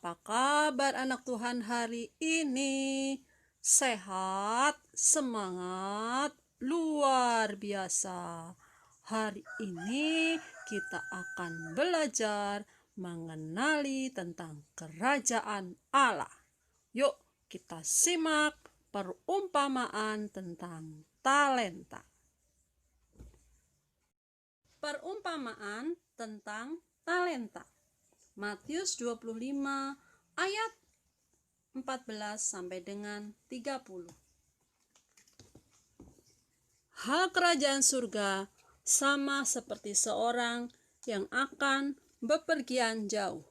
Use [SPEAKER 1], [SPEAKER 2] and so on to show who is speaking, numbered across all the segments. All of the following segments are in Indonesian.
[SPEAKER 1] Apa kabar anak Tuhan hari ini? Sehat, semangat, luar biasa. Hari ini kita akan belajar mengenali tentang kerajaan Allah. Yuk kita simak perumpamaan tentang talenta. Perumpamaan tentang talenta. Matius 25 ayat 14 sampai dengan 30. Hal kerajaan surga sama seperti seorang yang akan bepergian jauh.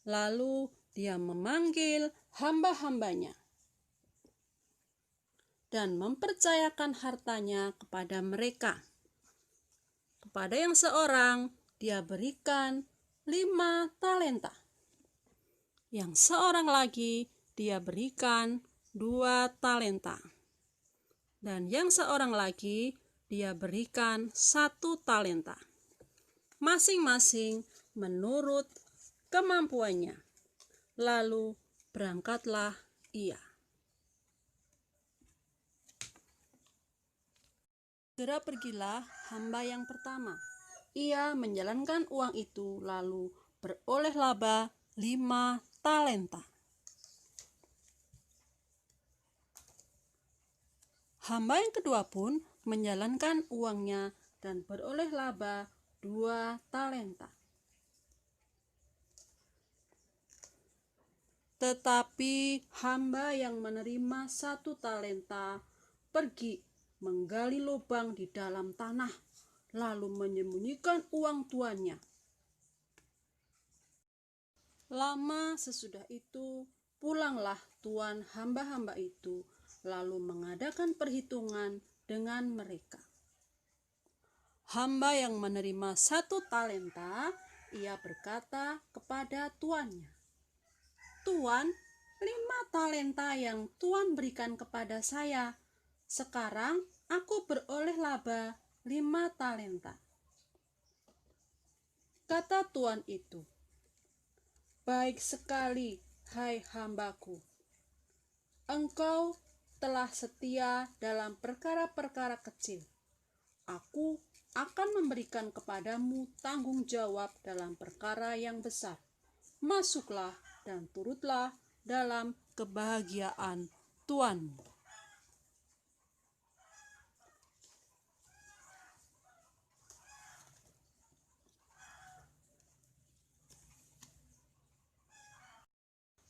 [SPEAKER 1] Lalu dia memanggil hamba-hambanya dan mempercayakan hartanya kepada mereka. Kepada yang seorang dia berikan 5 talenta. Yang seorang lagi dia berikan 2 talenta. Dan yang seorang lagi dia berikan 1 talenta. Masing-masing menurut kemampuannya. Lalu berangkatlah ia. Segera pergilah hamba yang pertama. Ia menjalankan uang itu lalu beroleh laba 5 talenta. Hamba yang kedua pun menjalankan uangnya dan beroleh laba 2 talenta. Tetapi hamba yang menerima 1 talenta pergi menggali lubang di dalam tanah, lalu menyembunyikan uang tuannya. Lama sesudah itu, pulanglah tuan hamba-hamba itu, lalu mengadakan perhitungan dengan mereka. Hamba yang menerima 1 talenta, ia berkata kepada tuannya, "Tuan, 5 talenta yang Tuan berikan kepada saya, sekarang aku beroleh laba 5 talenta." Kata tuan itu, "Baik sekali, hai hambaku. Engkau telah setia dalam perkara-perkara kecil. Aku akan memberikan kepadamu tanggung jawab dalam perkara yang besar. Masuklah dan turutlah dalam kebahagiaan Tuanmu."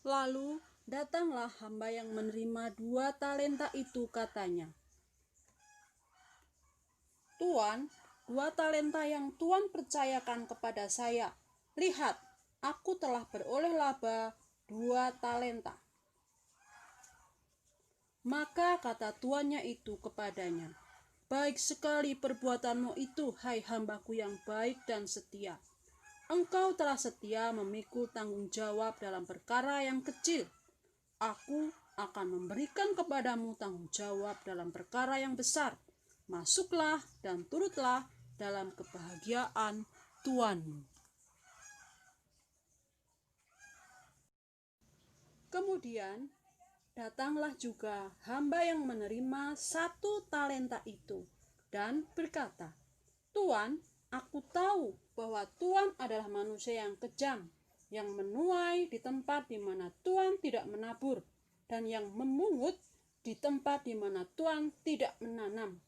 [SPEAKER 1] Lalu datanglah hamba yang menerima 2 talenta itu, katanya, "Tuan, 2 talenta yang Tuan percayakan kepada saya. Lihat, aku telah beroleh laba 2 talenta." Maka kata tuannya itu kepadanya, "Baik sekali perbuatanmu itu, hai hambaku yang baik dan setia. Engkau telah setia memikul tanggung jawab dalam perkara yang kecil. Aku akan memberikan kepadamu tanggung jawab dalam perkara yang besar. Masuklah dan turutlah dalam kebahagiaan Tuanmu." Kemudian datanglah juga hamba yang menerima 1 talenta itu dan berkata, "Tuan, aku tahu bahwa Tuan adalah manusia yang kejam, yang menuai di tempat di mana Tuan tidak menabur, dan yang memungut di tempat di mana Tuan tidak menanam.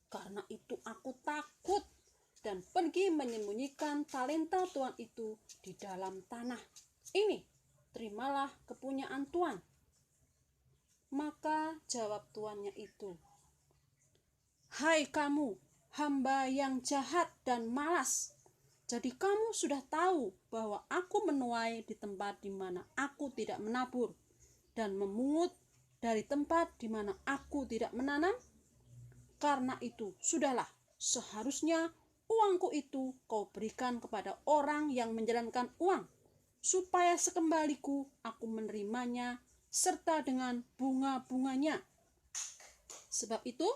[SPEAKER 1] Karena itu aku takut dan pergi menyembunyikan talenta Tuan itu di dalam tanah. Ini, terimalah kepunyaan Tuan." Maka jawab tuannya itu, "Hai kamu, hamba yang jahat dan malas. Jadi kamu sudah tahu bahwa aku menuai di tempat di mana aku tidak menabur dan memungut dari tempat di mana aku tidak menanam. Karena itu, sudahlah, seharusnya uangku itu kau berikan kepada orang yang menjalankan uang, supaya sekembaliku aku menerimanya serta dengan bunga-bunganya. Sebab itu,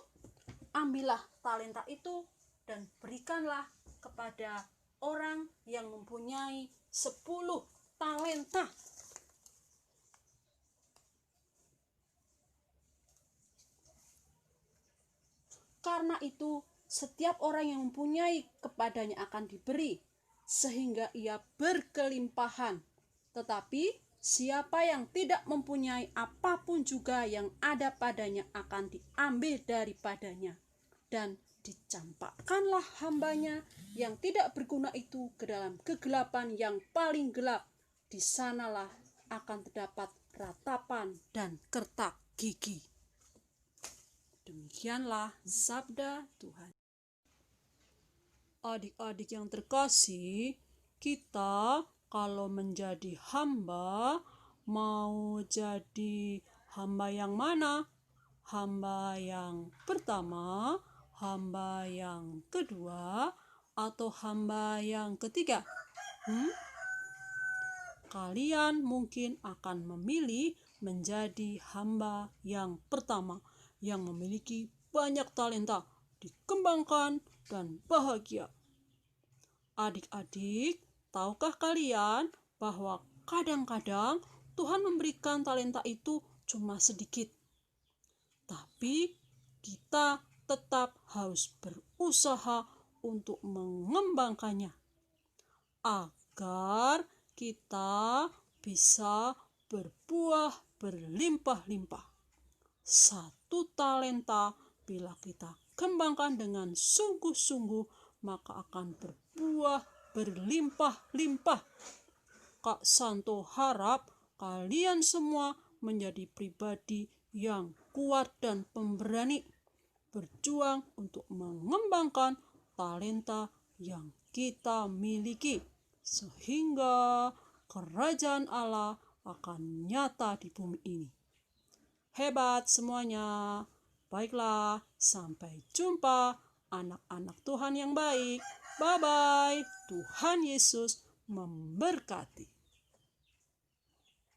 [SPEAKER 1] ambillah talenta itu dan berikanlah kepada orang yang mempunyai 10 talenta. Karena itu, setiap orang yang mempunyai kepadanya akan diberi, sehingga ia berkelimpahan. Tetapi siapa yang tidak mempunyai apapun juga yang ada padanya akan diambil daripadanya. Dan dicampakkanlah hambanya yang tidak berguna itu ke dalam kegelapan yang paling gelap. Di sanalah akan terdapat ratapan dan kertak gigi. Demikianlah sabda Tuhan. Adik-adik yang terkasih, kita kalau menjadi hamba, mau jadi hamba yang mana? Hamba yang pertama, hamba yang kedua, atau hamba yang ketiga? Kalian mungkin akan memilih menjadi hamba yang pertama, yang memiliki banyak talenta, dikembangkan, dan bahagia. Adik-adik, tahukah kalian bahwa kadang-kadang Tuhan memberikan talenta itu cuma sedikit, tapi kita tetap harus berusaha untuk mengembangkannya agar kita bisa berbuah berlimpah-limpah. Satu talenta bila kita kembangkan dengan sungguh-sungguh, maka akan berbuah berlimpah-limpah. Kak Santo harap kalian semua menjadi pribadi yang kuat dan pemberani, berjuang untuk mengembangkan talenta yang kita miliki, sehingga kerajaan Allah akan nyata di bumi ini. Hebat semuanya. Baiklah, sampai jumpa anak-anak Tuhan yang baik. Bye-bye. Tuhan Yesus memberkati.